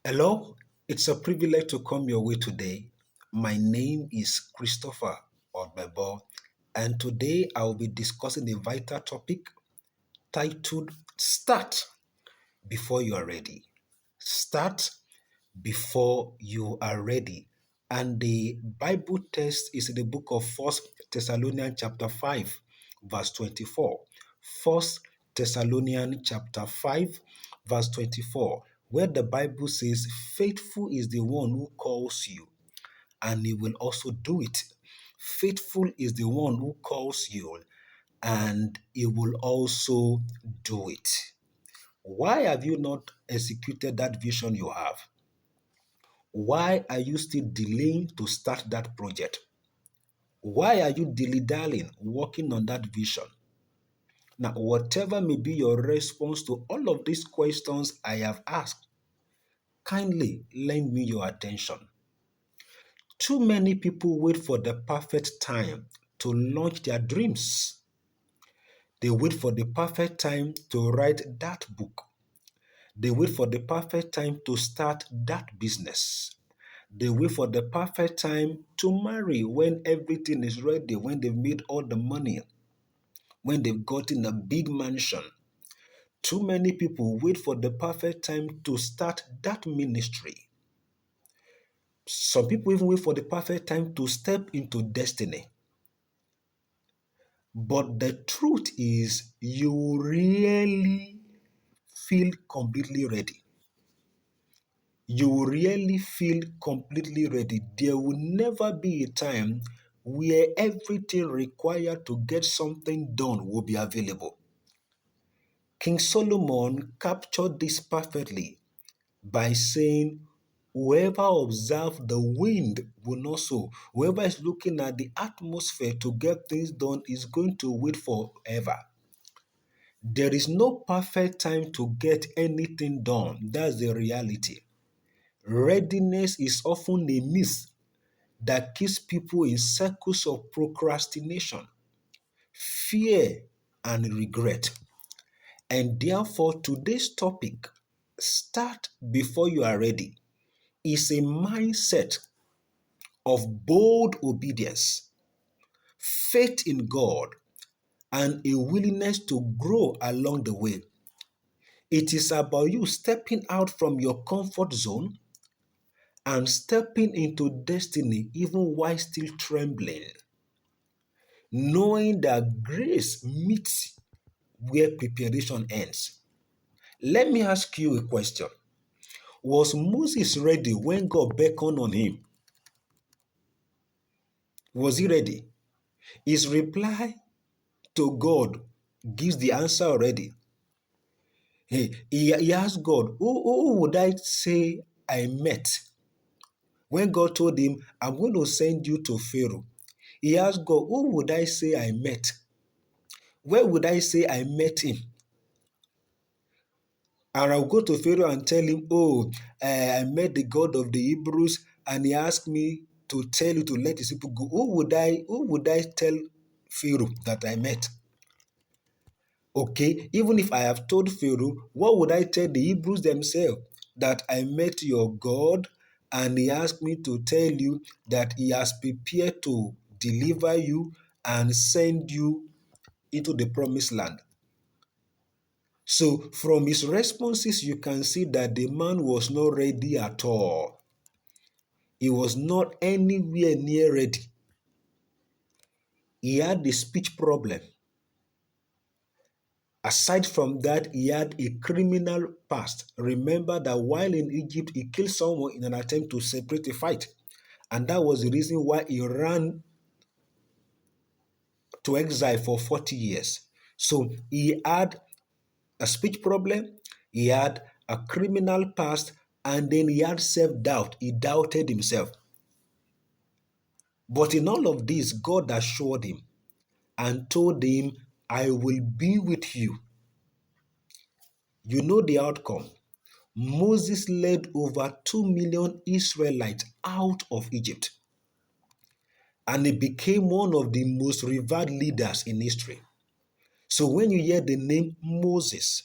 Hello, it's a privilege to come your way today. My name is Christopher Odbebo, and today I will be discussing a vital topic titled Start Before You Are Ready. Start before you are ready. And the Bible text is in the book of First Thessalonians chapter 5, verse 24. First Thessalonians chapter 5, verse 24, where the Bible says, faithful is the one who calls you, and he will also do it. Faithful is the one who calls you, and he will also do it. Why have you not executed that vision you have? Why are you still delaying to start that project? Why are you dilly-dallying working on that vision? Now, whatever may be your response to all of these questions I have asked, kindly lend me your attention. Too many people wait for the perfect time to launch their dreams. They wait for the perfect time to write that book. They wait for the perfect time to start that business. They wait for the perfect time to marry when everything is ready, when they've made all the money, when they've gotten a big mansion. Too many people wait for the perfect time to start that ministry. Some people even wait for the perfect time to step into destiny. But the truth is, you really feel completely ready. You will really feel completely ready. There will never be a time where everything required to get something done will be available. King Solomon captured this perfectly by saying, whoever observes the wind will not sow. Whoever is looking at the atmosphere to get things done is going to wait forever. There is no perfect time to get anything done. That's the reality. Readiness is often a myth that keeps people in circles of procrastination, fear, and regret. And therefore, today's topic, start before you are ready, is a mindset of bold obedience, faith in God, and a willingness to grow along the way. It is about you stepping out from your comfort zone and stepping into destiny even while still trembling, knowing that grace meets where preparation ends. Let me ask you a question. Was Moses ready when God beckoned on him? Was he ready? His reply to God gives the answer already. He asked God, who would I say I met? When God told him, I'm going to send you to Pharaoh, he asked God, who would I say I met? Where would I say I met him? And I'll go to Pharaoh and tell him, I met the God of the Hebrews, and he asked me to tell you to let his people go. Who would I tell Pharaoh that I met? Okay, even if I have told Pharaoh, what would I tell the Hebrews themselves? That I met your God, and he asked me to tell you that he has prepared to deliver you and send you into the promised land. So from his responses, you can see that the man was not ready at all. He was not anywhere near ready. He had a speech problem. Aside from that, he had a criminal past. Remember that while in Egypt, he killed someone in an attempt to separate a fight. And that was the reason why he ran to exile for 40 years. So he had a speech problem, he had a criminal past, and then he had self-doubt. He doubted himself. But in all of this, God assured him and told him, I will be with you. You know the outcome. Moses led over 2 million Israelites out of Egypt, and he became one of the most revered leaders in history. So when you hear the name Moses,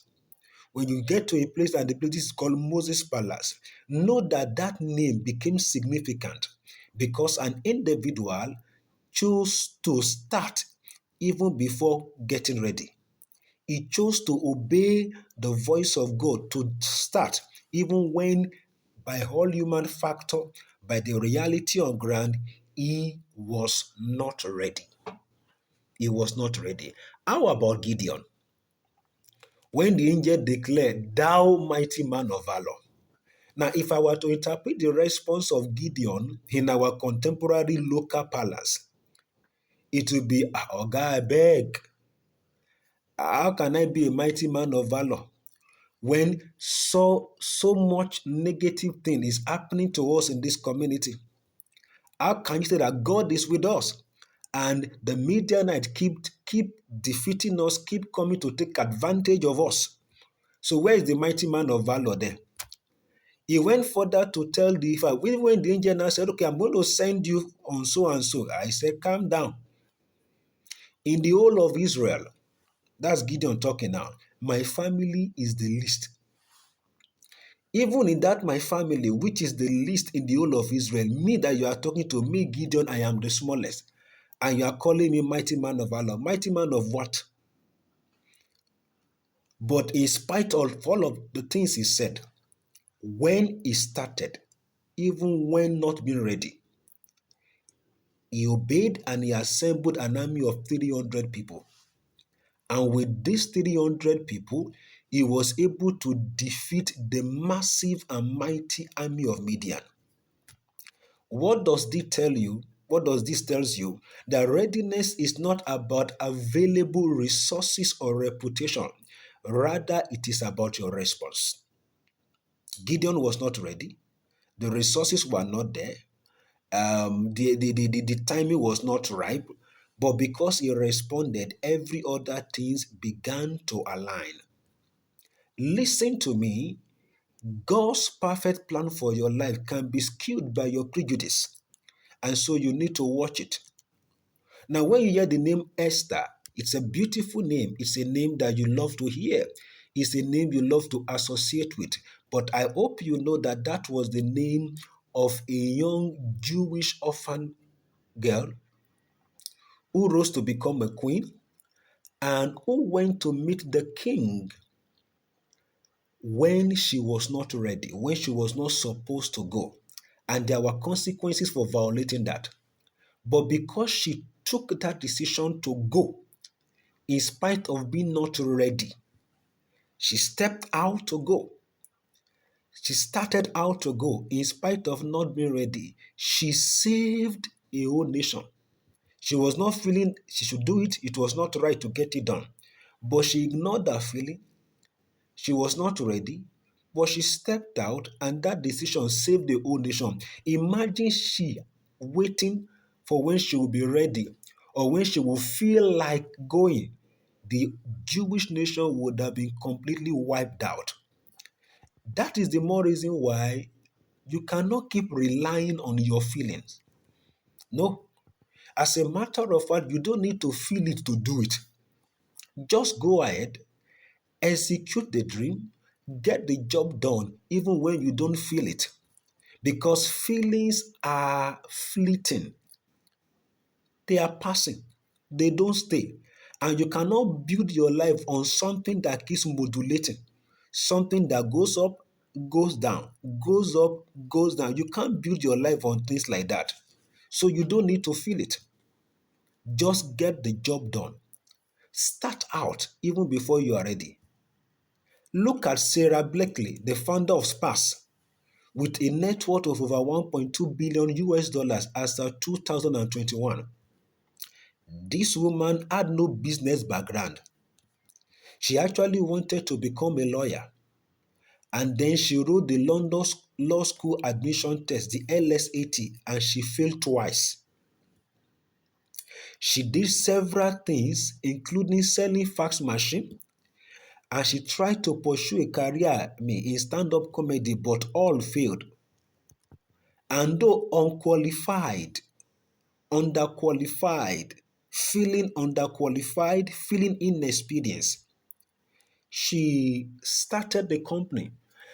When you get to a place and the place is called Moses Palace, know that that name became significant because an individual chose to start even before getting ready. He chose to obey the voice of God to start, even when, by all human factor, by the reality on ground, he was not ready. He was not ready. How about Gideon? When the angel declared, "Thou mighty man of valor." Now, if I were to interpret the response of Gideon in our contemporary local palace, it would be, "Oga, I beg, how can I be a mighty man of valor when so much negative thing is happening to us in this community? How can you say that God is with us and the Midianite keep defeating us, keep coming to take advantage of us? So where is the mighty man of valor there?" He went further to tell the Ifa, when the angel now said, "Okay, I'm going to send you on so and so." I said, "Calm down. In the whole of Israel," that's Gideon talking now, "my family is the least. Even in that my family, which is the least in the whole of Israel, me that you are talking to, me, Gideon, I am the smallest. And you are calling me mighty man of valor. Mighty man of what?" But in spite of all of the things he said, when he started, even when not being ready, he obeyed and he assembled an army of 300 people. And with these 300 people, he was able to defeat the massive and mighty army of Midian. What does this tell you? What does this tell you? That readiness is not about available resources or reputation. Rather, it is about your response. Gideon was not ready. The resources were not there. The timing was not ripe. But because he responded, every other things began to align. Listen to me. God's perfect plan for your life can be skewed by your prejudice. And so you need to watch it. Now, when you hear the name Esther, it's a beautiful name. It's a name that you love to hear. It's a name you love to associate with. But I hope you know that that was the name of a young Jewish orphan girl who rose to become a queen and who went to meet the king when she was not ready, when she was not supposed to go. And there were consequences for violating that. But because she took that decision to go, in spite of being not ready, she stepped out to go. She started out to go in spite of not being ready. She saved a whole nation. She was not feeling she should do it. It was not right to get it done. But she ignored that feeling. She was not ready. But she stepped out and that decision saved the whole nation. Imagine she waiting for when she will be ready or when she will feel like going. The Jewish nation would have been completely wiped out. That is the more reason why you cannot keep relying on your feelings. No. As a matter of fact, you don't need to feel it to do it. Just go ahead, execute the dream, get the job done, even when you don't feel it. Because feelings are fleeting, they are passing, they don't stay. And you cannot build your life on something that keeps modulating, something that goes up, goes down, goes up, goes down. You can't build your life on things like that. So you don't need to feel it. Just get the job done. Start out even before you are ready. Look at Sarah Blakely, the founder of Sparse, with a net worth of over 1.2 billion US dollars as of 2021. This woman had no business background. She actually wanted to become a lawyer. And then she wrote the London Law School admission test, the LSAT, and she failed twice. She did several things, including selling fax machine, and she tried to pursue a career in stand-up comedy, but all failed. And though unqualified, underqualified, feeling inexperienced, she started the company.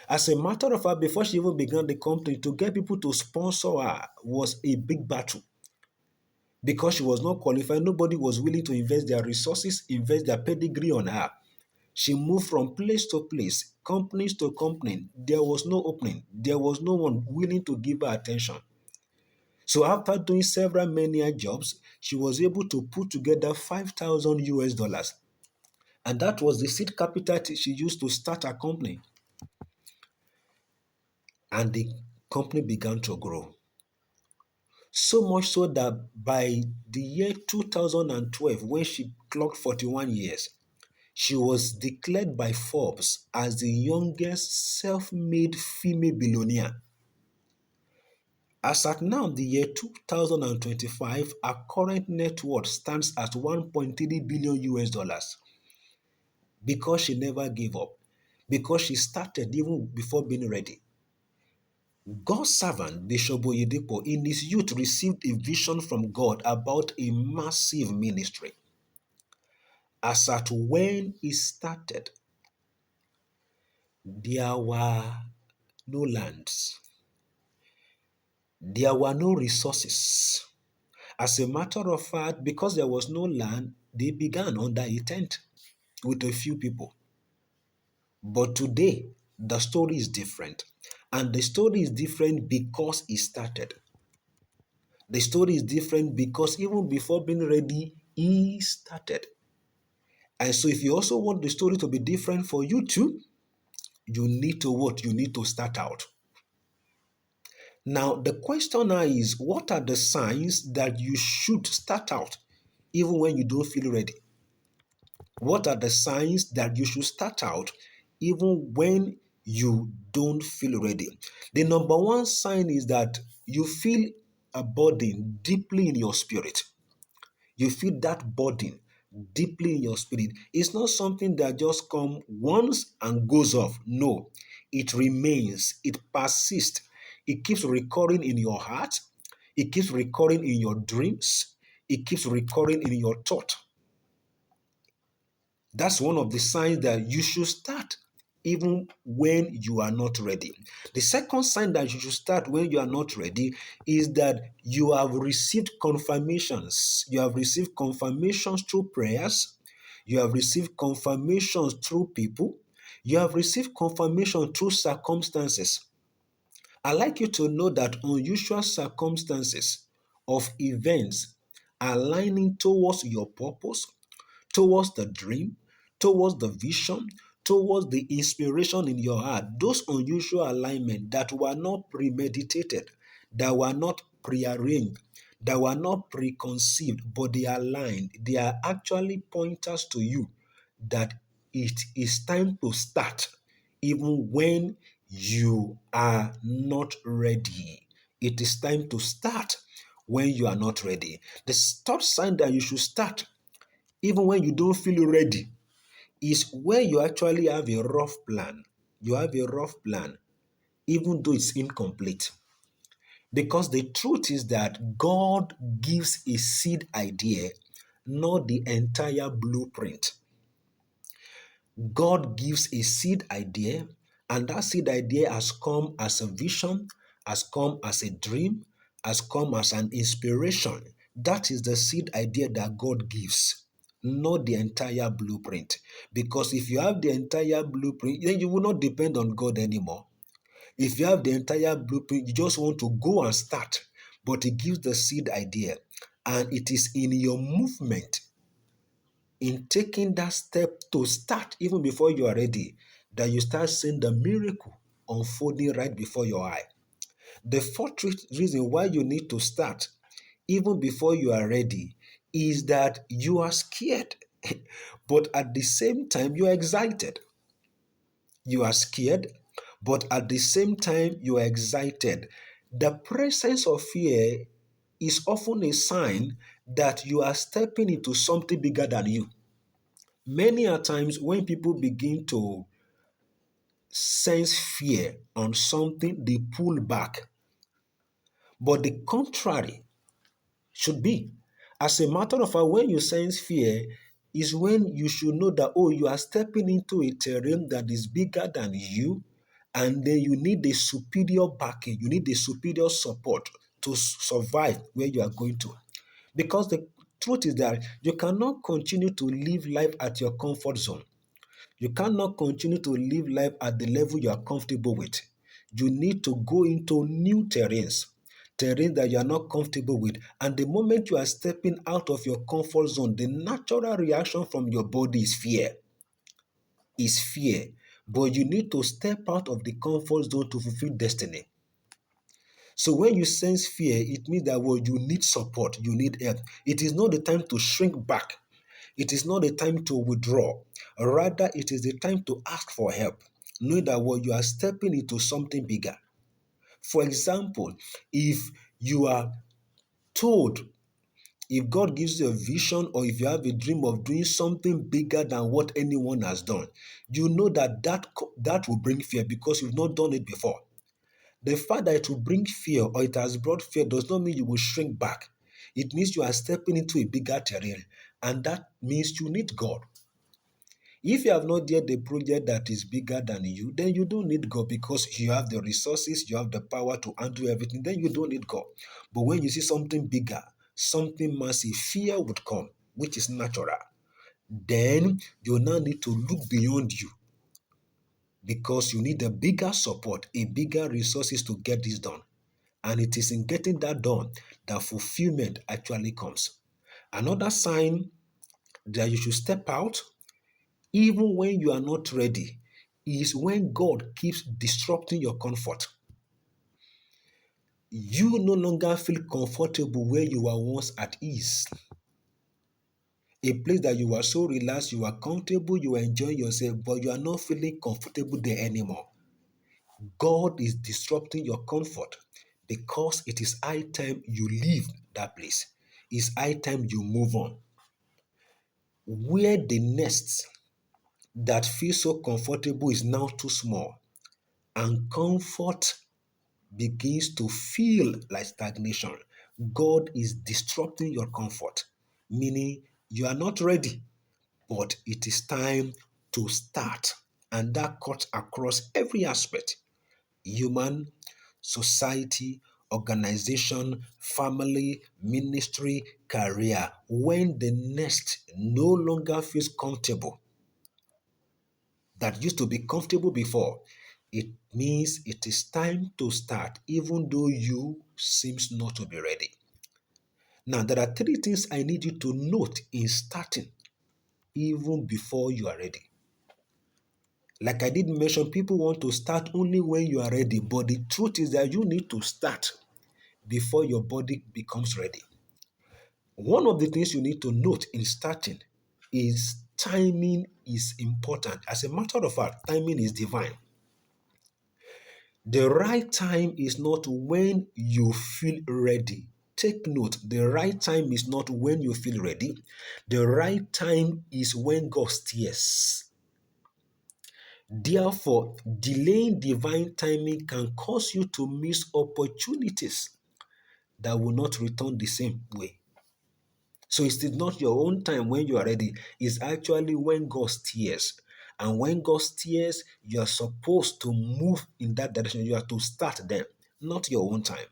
As a matter of fact, before she even began the company, to get people to sponsor her was a big battle because she was not qualified. Nobody was willing to invest their resources, invest their pedigree on her. She moved from place to place, companies to company. There was no opening. There was no one willing to give her attention. So after doing several many jobs, she was able to put together 5,000 US dollars. And that was the seed capital she used to start her company. And the company began to grow. So much so that by the year 2012, when she clocked 41 years, she was declared by Forbes as the youngest self-made female billionaire. As at now, the year 2025, her current net worth stands at 1.3 billion US dollars because she never gave up, because she started even before being ready. God's servant, Bishop Oyedepo, in his youth received a vision from God about a massive ministry. As at when he started, there were no lands, there were no resources. As a matter of fact, because there was no land, they began under a tent with a few people. But today, the story is different. And the story is different because it started. The story is different because even before being ready, he started. And so if you also want the story to be different for you too, you need to what? You need to start out. Now, the question now is, what are the signs that you should start out even when you don't feel ready? What are the signs that you should start out even when you don't feel ready? The number one sign is that you feel a burden deeply in your spirit. You feel that burden deeply in your spirit. It's not something that just comes once and goes off. No, it remains, it persists, it keeps recurring in your heart, it keeps recurring in your dreams, it keeps recurring in your thought. That's one of the signs that you should start even when you are not ready. The second sign that you should start when you are not ready is that you have received confirmations. You have received confirmations through prayers. You have received confirmations through people. You have received confirmation through circumstances. I'd like you to know that unusual circumstances of events aligning towards your purpose, towards the dream, towards the vision, towards the inspiration in your heart, those unusual alignment that were not premeditated, that were not prearranged, that were not preconceived, but they are aligned. They are actually pointers to you that it is time to start even when you are not ready. It is time to start when you are not ready. The third sign that you should start even when you don't feel ready is where you actually have a rough plan. You have a rough plan, even though it's incomplete. Because the truth is that God gives a seed idea, not the entire blueprint. God gives a seed idea, and that seed idea has come as a vision, has come as a dream, has come as an inspiration. That is the seed idea that God gives, not the entire blueprint. Because if you have the entire blueprint, then you will not depend on God anymore. If you have the entire blueprint, you just want to go and start. But He gives the seed idea, and it is in your movement, in taking that step to start even before you are ready, that you start seeing the miracle unfolding right before your eye. The fourth reason why you need to start even before you are ready is that you are scared, but at the same time you are excited. You are scared, but at the same time you are excited. The presence of fear is often a sign that you are stepping into something bigger than you. Many a times when people begin to sense fear on something, they pull back. But the contrary should be. As a matter of fact, when you sense fear, is when you should know that, oh, you are stepping into a terrain that is bigger than you, and then you need a superior backing, you need a superior support to survive where you are going to. Because the truth is that you cannot continue to live life at your comfort zone. You cannot continue to live life at the level you are comfortable with. You need to go into new terrains, terrains that you are not comfortable with. And the moment you are stepping out of your comfort zone, the natural reaction from your body is fear. Is fear. But you need to step out of the comfort zone to fulfill destiny. So when you sense fear, it means that, well, you need support, you need help. It is not the time to shrink back. It is not the time to withdraw. Rather, it is the time to ask for help. Know that, well, you are stepping into something bigger. For example, if you are told, if God gives you a vision or if you have a dream of doing something bigger than what anyone has done, you know that will bring fear because you've not done it before. The fact that it will bring fear or it has brought fear does not mean you will shrink back. It means you are stepping into a bigger terrain, and that means you need God. If you have not yet the project that is bigger than you, then you don't need God because you have the resources, you have the power to undo everything, then you don't need God. But when you see something bigger, something massive, fear would come, which is natural. Then you now need to look beyond you because you need a bigger support, a bigger resources to get this done. And it is in getting that done that fulfillment actually comes. Another sign that you should step out, even when you are not ready, is when God keeps disrupting your comfort. You no longer feel comfortable where you were once at ease. A place that you were so relaxed, you were comfortable, you were enjoying yourself, but you are not feeling comfortable there anymore. God is disrupting your comfort because it is high time you leave that place. It's high time you move on. Where the nest that feels so comfortable is now too small, and comfort begins to feel like stagnation. God is disrupting your comfort, meaning you are not ready, but it is time to start. And that cuts across every aspect: human, society, organization, family, ministry, career. When the nest no longer feels comfortable, that used to be comfortable before, it means it is time to start, even though you seems not to be ready. Now, there are three things I need you to note in starting, even before you are ready. Like I did mention, people want to start only when you are ready, but the truth is that you need to start before your body becomes ready. One of the things you need to note in starting is timing is important. As a matter of fact, timing is divine. The right time is not when you feel ready. Take note, the right time is not when you feel ready. The right time is when God steers. Therefore, delaying divine timing can cause you to miss opportunities that will not return the same way. So it's not your own time when you are ready. It's actually when God steers. And when God steers, you are supposed to move in that direction. You have to start then, not your own time.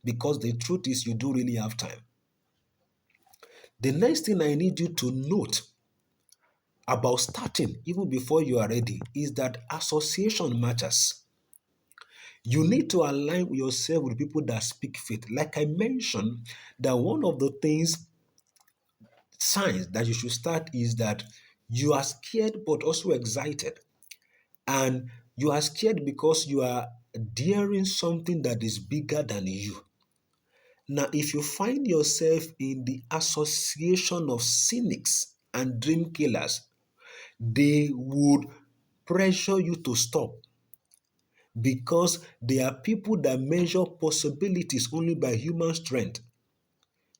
Because the truth is, you do really have time. The next thing I need you to note about starting, even before you are ready, is that association matters. You need to align yourself with people that speak faith. Like I mentioned, that one of the things, signs that you should start is that you are scared but also excited. And you are scared because you are daring something that is bigger than you. Now, if you find yourself in the association of cynics and dream killers, they would pressure you to stop because they are people that measure possibilities only by human strength.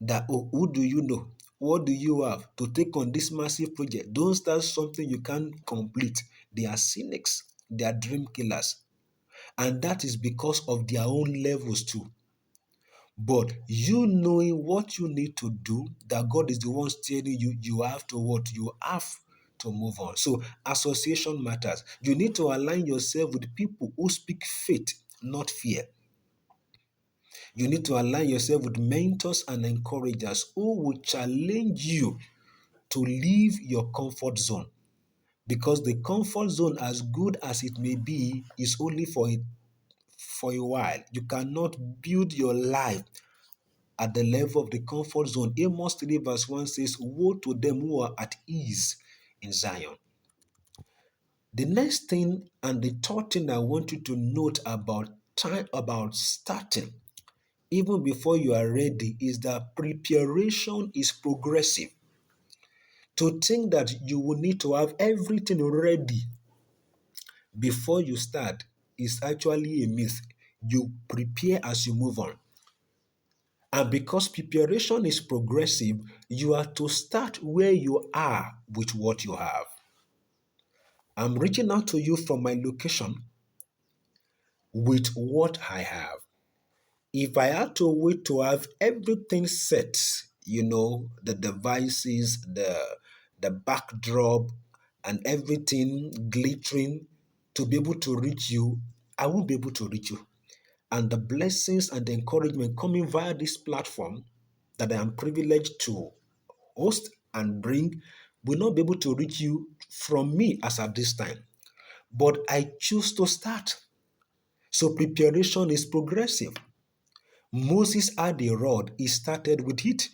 That, oh, who do you know? What do you have to take on this massive project? Don't start something you can't complete. They are cynics, they are dream killers. And that is because of their own levels too. But you knowing what you need to do, that God is the one telling you, you have to what? You have to move on. So association matters. You need to align yourself with people who speak faith, not fear. You need to align yourself with mentors and encouragers who will challenge you to leave your comfort zone. Because the comfort zone, as good as it may be, is only for a while. You cannot build your life at the level of the comfort zone. Amos 3 verse 1 says, woe to them who are at ease in Zion. The next thing and the third thing I want you to note about time, about starting, even before you are ready, is that preparation is progressive. To think that you will need to have everything ready before you start is actually a myth. You prepare as you move on. And because preparation is progressive, you are to start where you are with what you have. I'm reaching out to you from my location with what I have. If I had to wait to have everything set, the devices, the backdrop, and everything glittering to be able to reach you, I won't be able to reach you. And the blessings and the encouragement coming via this platform that I am privileged to host and bring will not be able to reach you from me as at this time. But I choose to start. So preparation is progressive. Moses had the rod, he started with it.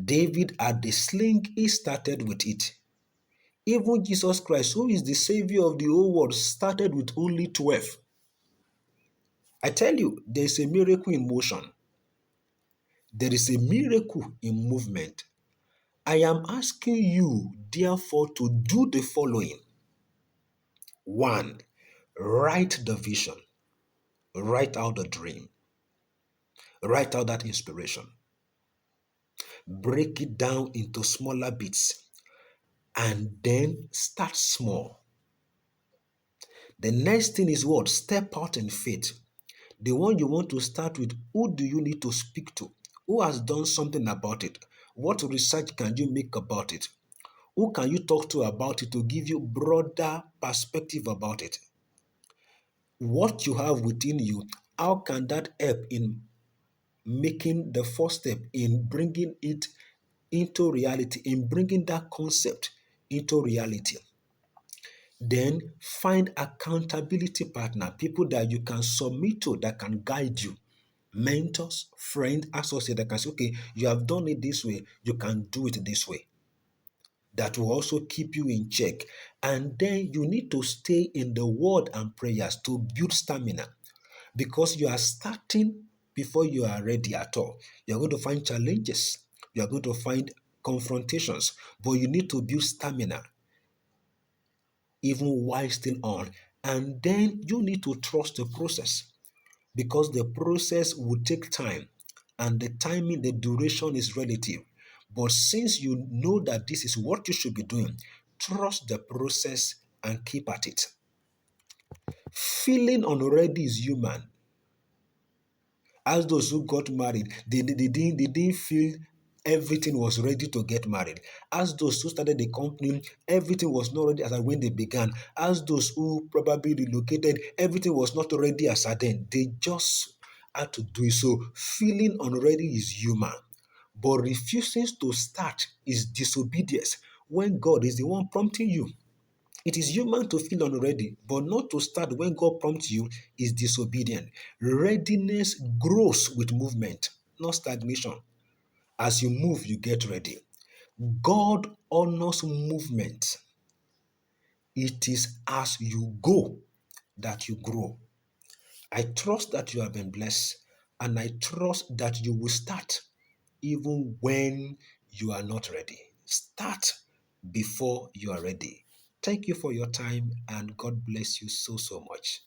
David had the sling, he started with it. Even Jesus Christ, who is the Savior of the whole world, started with only 12. I tell you, there is a miracle in motion. There is a miracle in movement. I am asking you, therefore, to do the following. 1. Write the vision. Write out the dream. Write out that inspiration. Break it down into smaller bits and then start small. The next thing is what? Step out in faith. The one you want to start with, who do you need to speak to? Who has done something about it? What research can you make about it? Who can you talk to about it to give you broader perspective about it? What you have within you, how can that help in making the first step in bringing it into reality, in bringing that concept into reality? Then find accountability partner, people that you can submit to, that can guide you. Mentors, friend, associate that can say, okay, you have done it this way, you can do it this way. That will also keep you in check. And then you need to stay in the word and prayers to build stamina, because you are starting before you are ready at all. You're going to find challenges, you are going to find confrontations, but you need to build stamina even while still on. And then you need to trust the process, because the process will take time and the timing, the duration is relative. But since you know that this is what you should be doing, trust the process and keep at it. Feeling unready is human. As those who got married, they didn't feel everything was ready to get married. As those who started the company, everything was not ready as at when they began. As those who probably relocated, everything was not ready as at then. They just had to do it. So feeling unready is human. But refusing to start is disobedience when God is the one prompting you. It is human to feel unready, but not to start when God prompts you is disobedient. Readiness grows with movement, not stagnation. As you move, you get ready. God honors movement. It is as you go that you grow. I trust that you have been blessed, and I trust that you will start even when you are not ready. Start before you are ready. Thank you for your time, and God bless you so, so much.